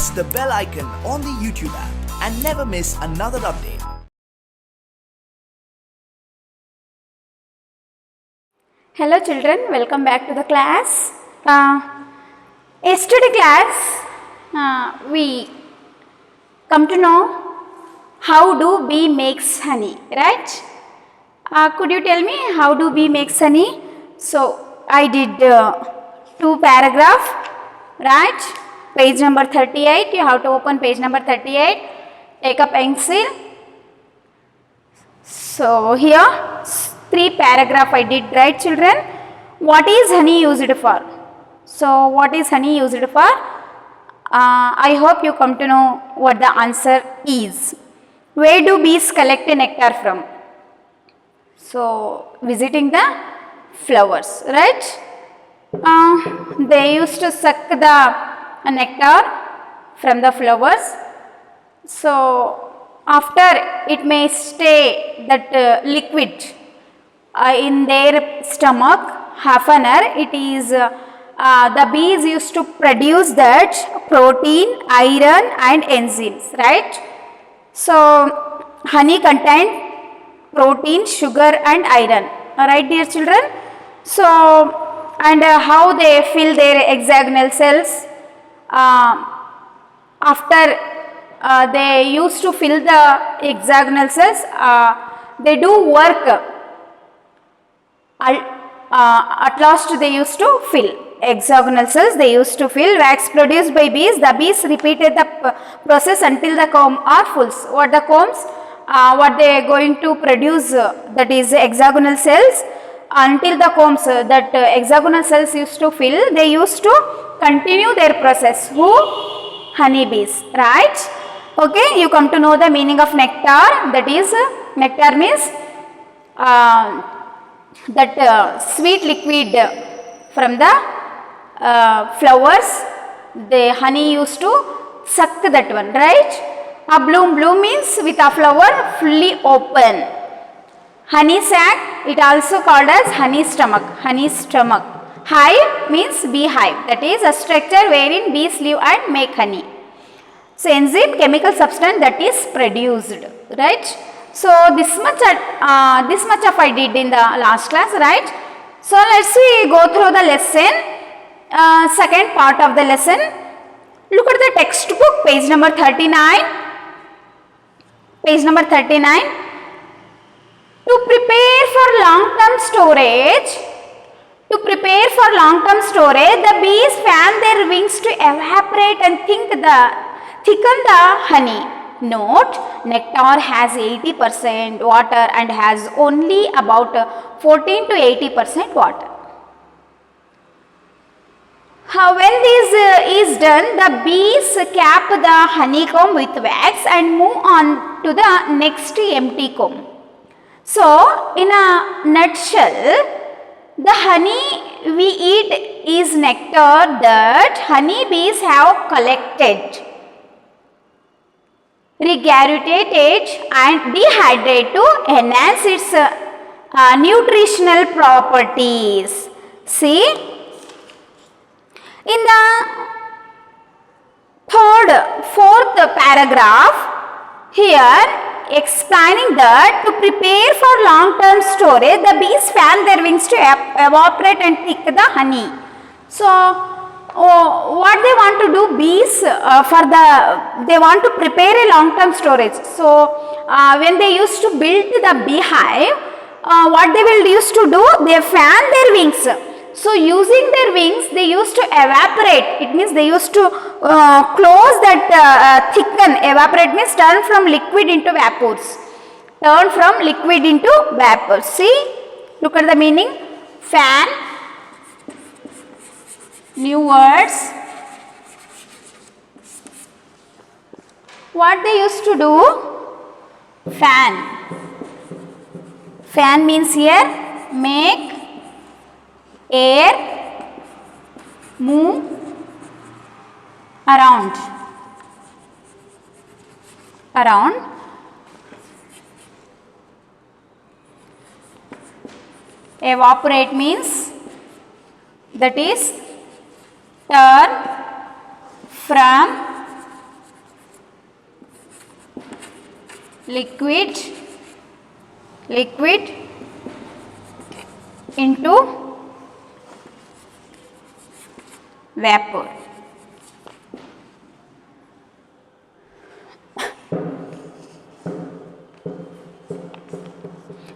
press the bell icon on the YouTube app and never miss another update. Hello children, welcome back to the class. Yesterday class, we come to know how do bee makes honey, right? Could you tell me how do bee makes honey? So, I did 2 paragraph, right? Page number 38, you have to open page number 38, take a pencil. So, here 3 paragraph I did, right children? What is honey used for? So, what is honey used for? I hope you come to know what the answer is. Where do bees collect nectar from? So, visiting the flowers, right? They used to suck the nectar from the flowers. So, after it may stay that liquid in their stomach half an hour, it is the bees used to produce that protein, iron and enzymes, right? So, honey contains protein, sugar and iron, right dear children? So, and how they fill their hexagonal cells after they used to fill the hexagonal cells, they do work. At last they used to fill hexagonal cells, they used to fill wax produced by bees. The bees repeated the process until the comb are full. What the combs? What they are going to produce, that is hexagonal cells. Until the combs, that hexagonal cells used to fill, they used to continue their process. Who? Honeybees, right? Okay, you come to know the meaning of nectar. That is, nectar means that sweet liquid from the flowers. The honey used to suck that one, right? A bloom means with a flower fully open. Honey sac, it also called as honey stomach. Honey stomach. Hive means beehive. That is a structure wherein bees live and make honey. So, enzyme, chemical substance that is produced, right? So, this much of I did in the last class, right? So, let's see, go through the lesson, second part of the lesson. Look at the textbook, page number 39. Page number 39. To prepare for long-term storage, the bees fan their wings to evaporate and thicken the honey. Note, nectar has 80% water and has only about 14 to 80% water. When this is done, the bees cap the honeycomb with wax and move on to the next empty comb. So, in a nutshell, the honey we eat is nectar that honeybees have collected, regurgitated and dehydrated to enhance its nutritional properties. See, in the fourth paragraph, here explaining that to prepare for long-term storage, the bees fan their wings to evaporate and thick the honey. So, what they want to do, bees they want to prepare a long-term storage. So, when they used to build the beehive, what they will used to do, they fan their wings. So, using their wings, they used to evaporate. It means they used to close that thicken. Evaporate means turn from liquid into vapors. Turn from liquid into vapors. See, look at the meaning. Fan. New words. What they used to do? Fan. Fan means here make air move around. Evaporate means that is turn from liquid into vapor.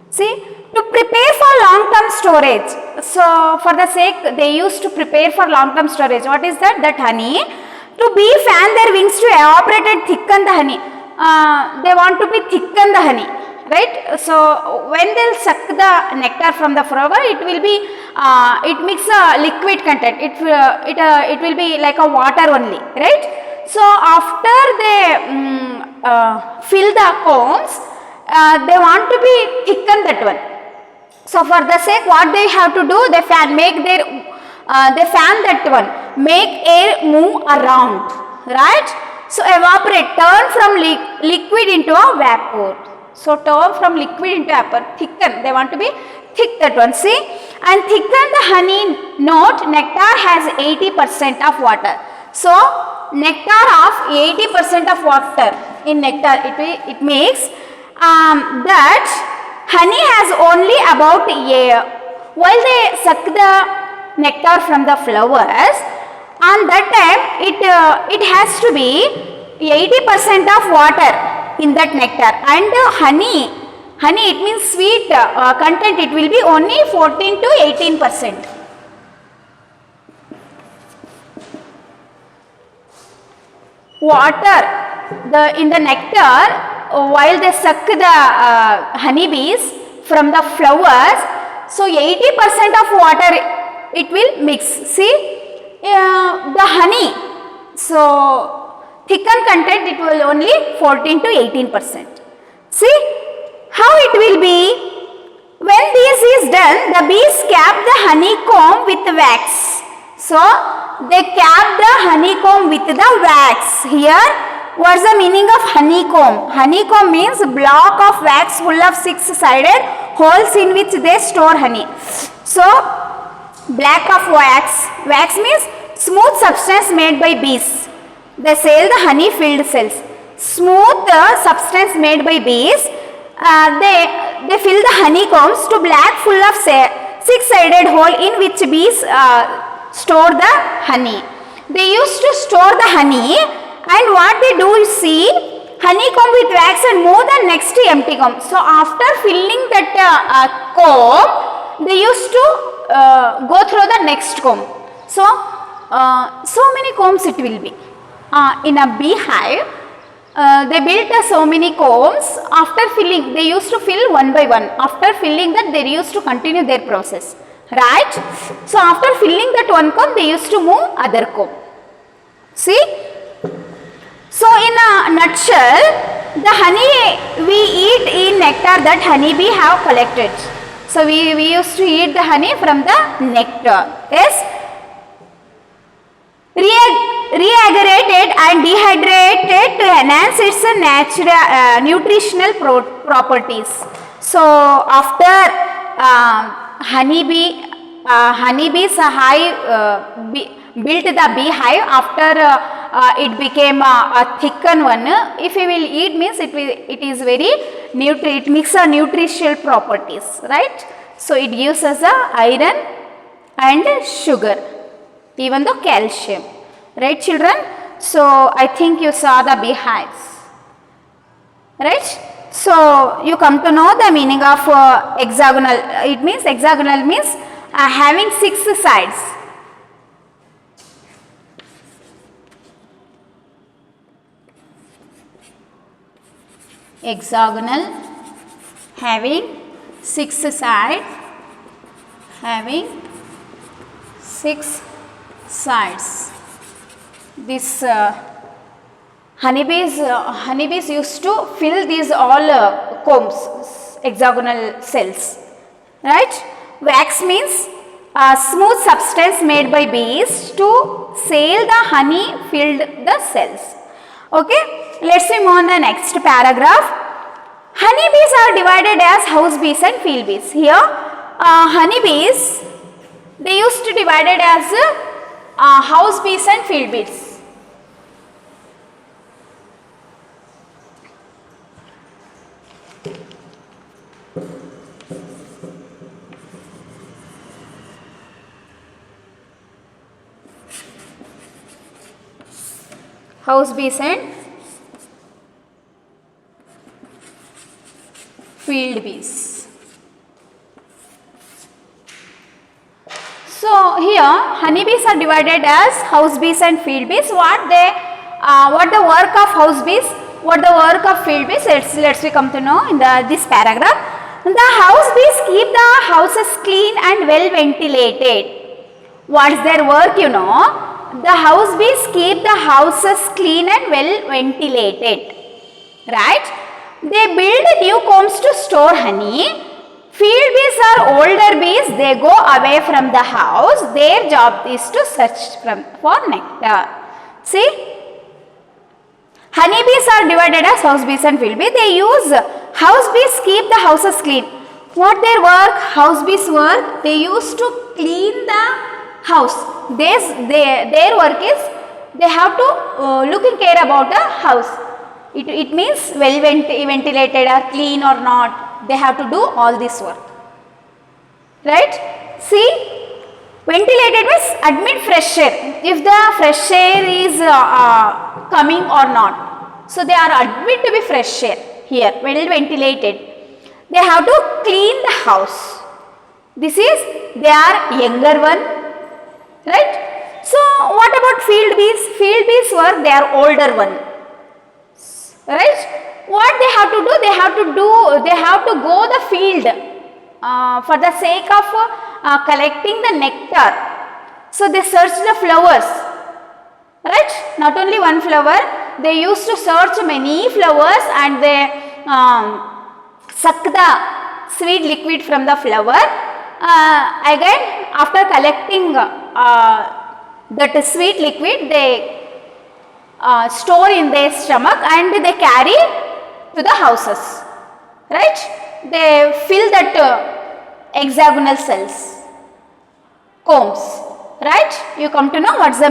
See, to prepare for long-term storage, so for the sake they used to prepare for long-term storage. What is that? That honey. To be fan their wings to evaporate and thicken the honey. They want to be thicken the honey, right? So when they'll suck the nectar from the flower, it will be it makes a liquid content. It will be like a water only, right? So after they fill the combs, they want to be thicken that one. So for the sake, what they have to do, they fan that one, make air move around, right? So evaporate, turn from liquid into a vapor. So turn from liquid into vapor, thicken, they want to be thick that one, see? And thicken the honey note, nectar has 80% of water. So nectar of 80% of water in nectar, it makes that honey has only about air. While they suck the nectar from the flowers, on that time it has to be 80% of water in that nectar, and honey it means sweet content, it will be only 14 to 18%. Water in the nectar, while they suck the honeybees from the flowers, so 80% of water it will mix. See, the honey, so thicken content, it will only 14 to 18%. See how it will be. When this is done, the bees cap the honeycomb with wax. So they cap the honeycomb with the wax. Here, what's the meaning of honeycomb? Honeycomb means block of wax full of 6-sided holes in which they store honey. So black of wax. Wax means smooth substance made by bees. They sell the honey filled cells. Smooth substance made by bees. They fill the honeycombs to black full of 6-sided hole in which bees store the honey. They used to store the honey, and what they do is see honeycomb with wax and move the next empty comb. So after filling that comb, they used to go through the next comb. So so many combs it will be in a beehive. They built so many combs. After filling, they used to fill one by one. After filling that, they used to continue their process, right? So after filling that one comb, they used to move other comb. See? So in a nutshell, the honey we eat in nectar that honeybee have collected. So we used to eat the honey from the nectar. Yes? Reaggregated and dehydrated to enhance its natural nutritional properties. So after honeybees hive built the beehive, after it became a thickened one. If we will eat, means it is very it makes a nutritional properties, right? So it gives us a iron and sugar, even though calcium, right children? So I think you saw the beehives, right? So you come to know the meaning of hexagonal. It means hexagonal means having 6 sides. Hexagonal, having 6 sides, having 6 sides. This honeybees used to fill these all combs, hexagonal cells, right? Wax means smooth substance made by bees to seal the honey filled the cells. Okay, let's move on the next paragraph. Honeybees are divided as house bees and field bees. Here honeybees, they used to divide it as house bees and field bees. House bees and field bees. So here honeybees are divided as house bees and field bees. What the work of house bees? What the work of field bees? Let's we come to know in this paragraph. The house bees keep the houses clean and well ventilated. What's their work? You know, the house bees keep the houses clean and well ventilated. Right? They build new combs to store honey. Field bees are older bees. They go away from the house. Their job is to search for nectar. See? Honeybees are divided as house bees and field bees. They use house bees keep the houses clean. What their work? House bees work. They used to clean the house. Their work is they have to look and care about the house. It means well ventilated or clean or not. They have to do all this work. Right? See? Ventilated means admit fresh air. If the fresh air is coming or not. So they are admit to be fresh air here, well ventilated. They have to clean the house. This is, they are younger one. Right? So what about field bees? Field bees work, they are older one. Right? What they have to do? They have to go the field for the sake of collecting the nectar. So they search the flowers. Right? Not only one flower, they used to search many flowers and they suck the sweet liquid from the flower. Again, after collecting that sweet liquid, they store in their stomach and they carry to the houses. Right? They fill that hexagonal cells, combs. Right? You come to know what's the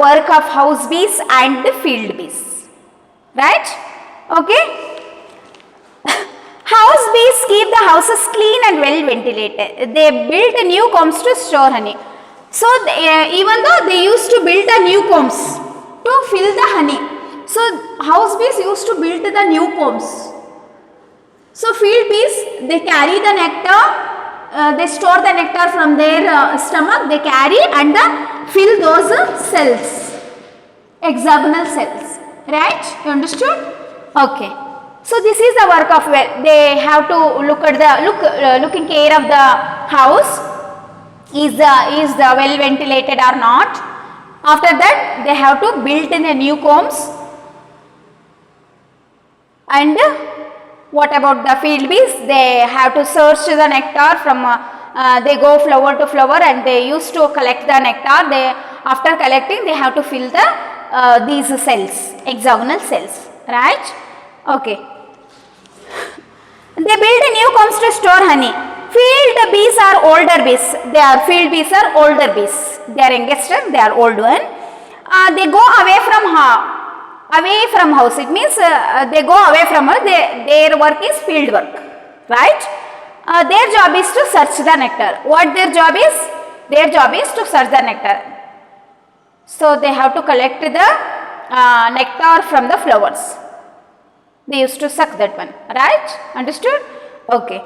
work of house bees and the field bees. Right? Okay? House bees keep the houses clean and well ventilated. They build new combs to store honey. So even though they used to build the new combs to fill the honey. So house bees used to build the new combs. So field bees, they carry the nectar, they store the nectar from their stomach, they carry and fill those cells, hexagonal cells. Right? You understood? Okay. So this is the work of, they have to look at looking care of the house, is the well ventilated or not. After that they have to build in the new combs. And what about the field bees? They have to search the nectar from, they go flower to flower and they used to collect the nectar. After collecting they have to fill the these cells, hexagonal cells. Right? Okay. They build new combs to store honey. Field bees are older bees. Field bees are older bees. They are youngster, they are old one. They go away from house. It means they go away from house. Their work is field work. Right? Their job is to search the nectar. What their job is? Their job is to search the nectar. So they have to collect the nectar from the flowers. They used to suck that one. Right? Understood? Okay.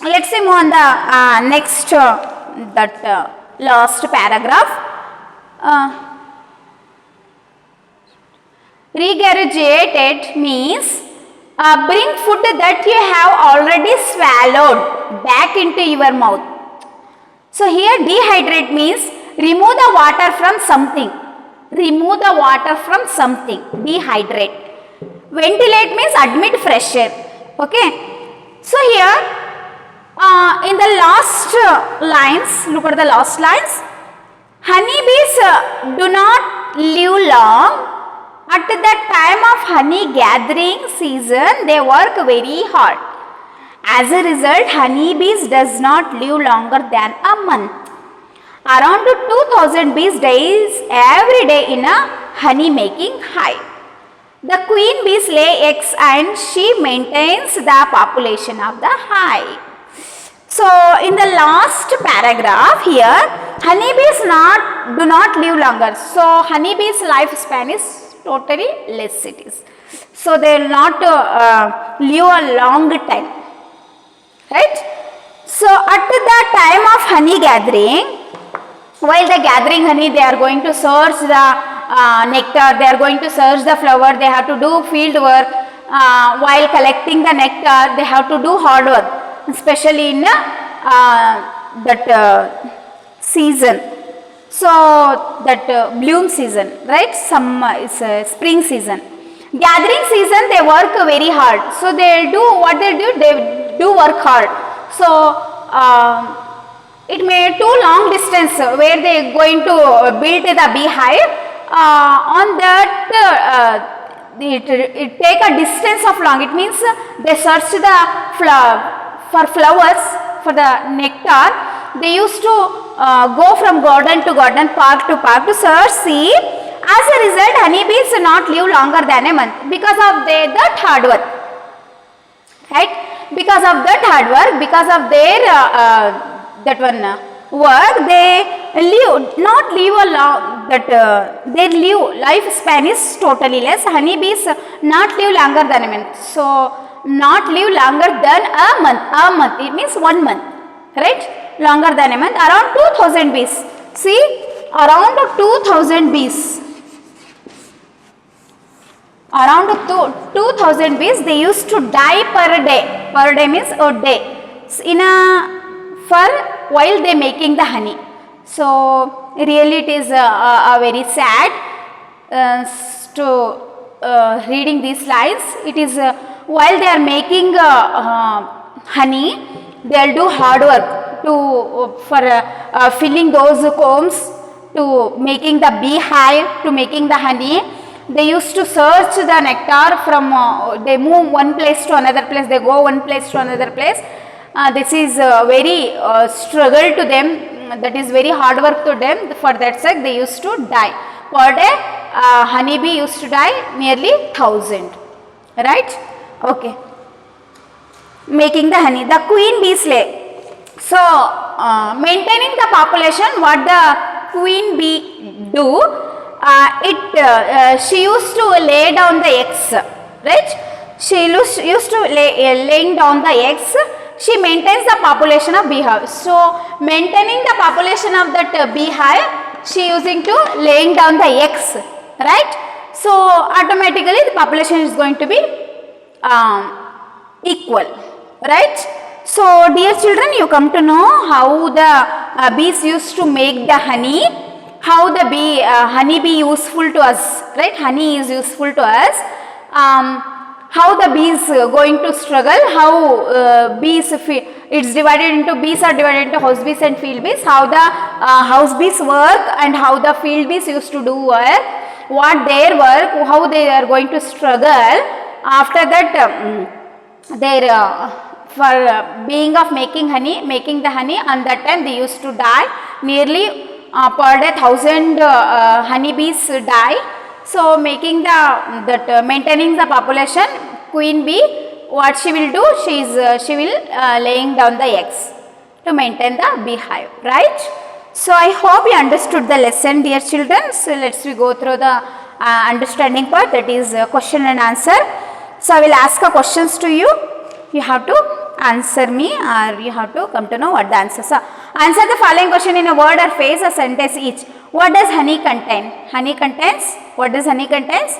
Let's see more on the next last paragraph. Regurgitate means bring food that you have already swallowed back into your mouth. So here dehydrate means remove the water from something. Remove the water from something. Dehydrate. Ventilate means admit fresh air. Okay. So here in the last lines, look at the last lines. Honeybees do not live long. At the time of honey gathering season, they work very hard. As a result, honeybees does not live longer than a month. Around 2000 bees dies every day in a honey making hive. The queen bees lay eggs and she maintains the population of the hive. So in the last paragraph here, honeybees do not live longer. So honeybees lifespan is totally less it is. So they will not live a long time, right? So at the time of honey gathering, while they gathering honey, they are going to search the nectar, they are going to search the flower, they have to do field work. While collecting the nectar, they have to do hard work, especially in that season. So that bloom season, right? It's spring season. Gathering season, they work very hard. So they do what they do. They do work hard. So it may too long distance where they are going to build the beehive. On that it take a distance of long. It means they search the for flowers, for the nectar. They used to go from garden to garden, park to park to search, see. As a result, honeybees not live longer than a month because of that hard work, right? Because of that hard work, because of their work, they not live a long, their lifespan is totally less. Honeybees not live longer than a month. So not live longer than a month. A month, it means 1 month, right? Longer than a month. Around 2000 bees. See, around 2000 bees. Around 2000 bees, they used to die per day. Per day means a day. While they making the honey. So really it is a very sad to reading these lines. It is while they are making honey, they will do hard work for filling those combs, to making the beehive, to making the honey. They used to search the nectar from, they move one place to another place, they go one place to another place. This is very struggle to them, that is very hard work to them. For that sake, they used to die. Per day, honeybee used to die nearly 1000, right? Okay. Making the honey. The queen bees lay. So, maintaining the population, what the queen bee do? She used to lay down the eggs, right? She used to laying down the eggs. She maintains the population of beehive. So maintaining the population of that beehive, she using to laying down the eggs, right? So automatically the population is going to be equal, right? So dear children, you come to know how the bees used to make the honey. How the honey be useful to us, right? Honey is useful to us. How the bees going to struggle, how bees, it's divided into, bees are divided into house bees and field bees. How the house bees work and how the field bees used to do work, what their work, how they are going to struggle. After that, their for being of making the honey, on that time they used to die nearly per day 1000 honeybees die. So making maintaining the population, queen bee, what she will do? She will laying down the eggs to maintain the beehive, right? So I hope you understood the lesson, dear children. So let's we go through the understanding part, that is question and answer. So I will ask questions to you. You have to answer me, or you have to come to know what the answers are. Answer the following question in a word or phrase, a sentence each. What does honey contain? Honey contains, what does honey contains?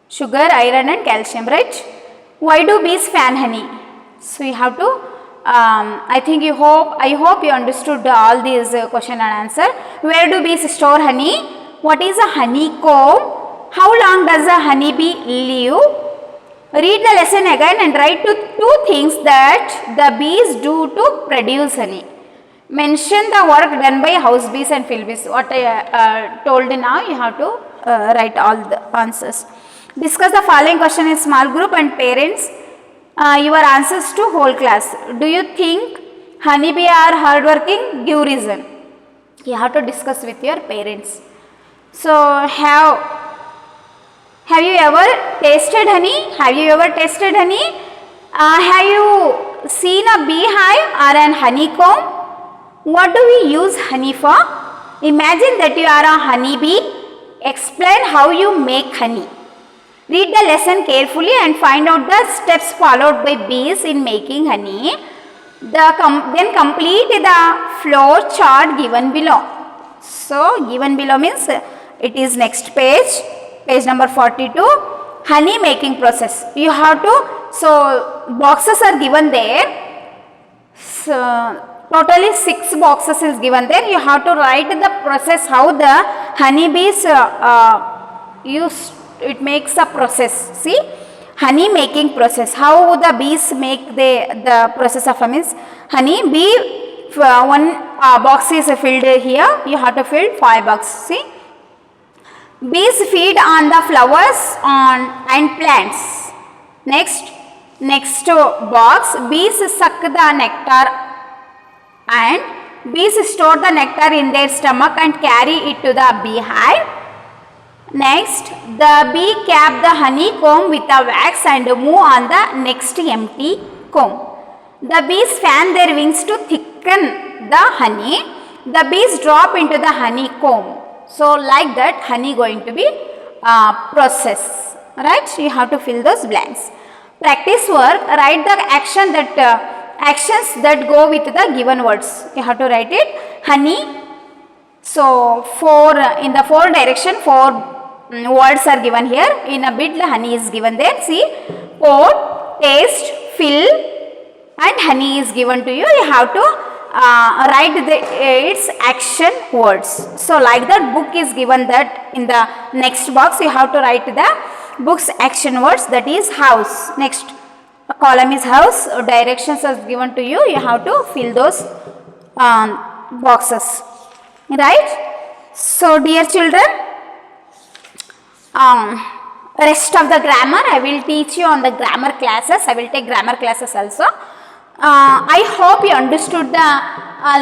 Sugar, iron and calcium, right? Why do bees fan honey? So you have to, I hope you understood all these question and answer. Where do bees store honey? What is a honeycomb? How long does a honeybee live? Read the lesson again and write two things that the bees do to produce honey. Mention the work done by house bees and field bees. What I told now, you have to write all the answers. Discuss the following question in small group and parents. Your answers to whole class. Do you think honeybee are hardworking? Give reason. You have to discuss with your parents. So Have you ever tasted honey? Have you ever tasted honey? Have you seen a beehive or an honeycomb? What do we use honey for? Imagine that you are a honeybee. Explain how you make honey. Read the lesson carefully and find out the steps followed by bees in making honey. Then complete the flow chart given below. So, given below means it is next page, page number 42, honey making process. You have to, so boxes are given there. So, totally 6 boxes is given there. You have to write the process how the honeybees it makes a process. See, honey making process, how the bees make the process of honey. Bee one box is filled here, you have to fill 5 boxes. See, bees feed on the flowers and plants. Next box, bees suck the nectar and bees store the nectar in their stomach and carry it to the beehive. Next, the bee cap the honeycomb with a wax and move on the next empty comb. The bees fan their wings to thicken the honey. The bees drop into the honeycomb. So, like that honey going to be process, right? You have to fill those blanks. Practice work, write the actions that go with the given words. You have to write it. Honey. So, in the 4 direction, 4 words are given here. In a bit, the honey is given there. See, pour, taste, fill, and honey is given to you. You have to write its action words. So, like that, book is given that in the next box. You have to write the book's action words, that is house. Next column is house. Directions are given to you. You have to fill those boxes, right? So, dear children, rest of the grammar I will teach you on the grammar classes. I will take grammar classes also. I hope you understood the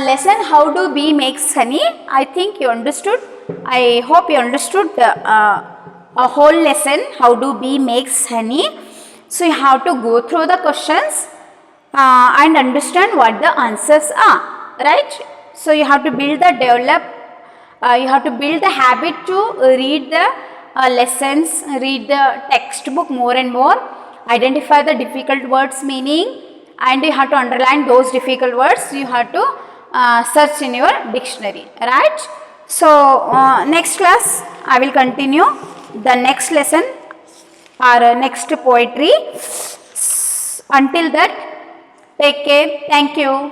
lesson how do bee makes honey. I think you understood. I hope you understood a whole lesson how do bee makes honey. So you have to go through the questions and understand what the answers are, right? So you have to build the you have to build the habit to read the lessons, read the textbook more and more, identify the difficult words meaning, and you have to underline those difficult words. You have to search in your dictionary, right? So next class I will continue the next lesson or next poetry. Until that, take care. Thank you.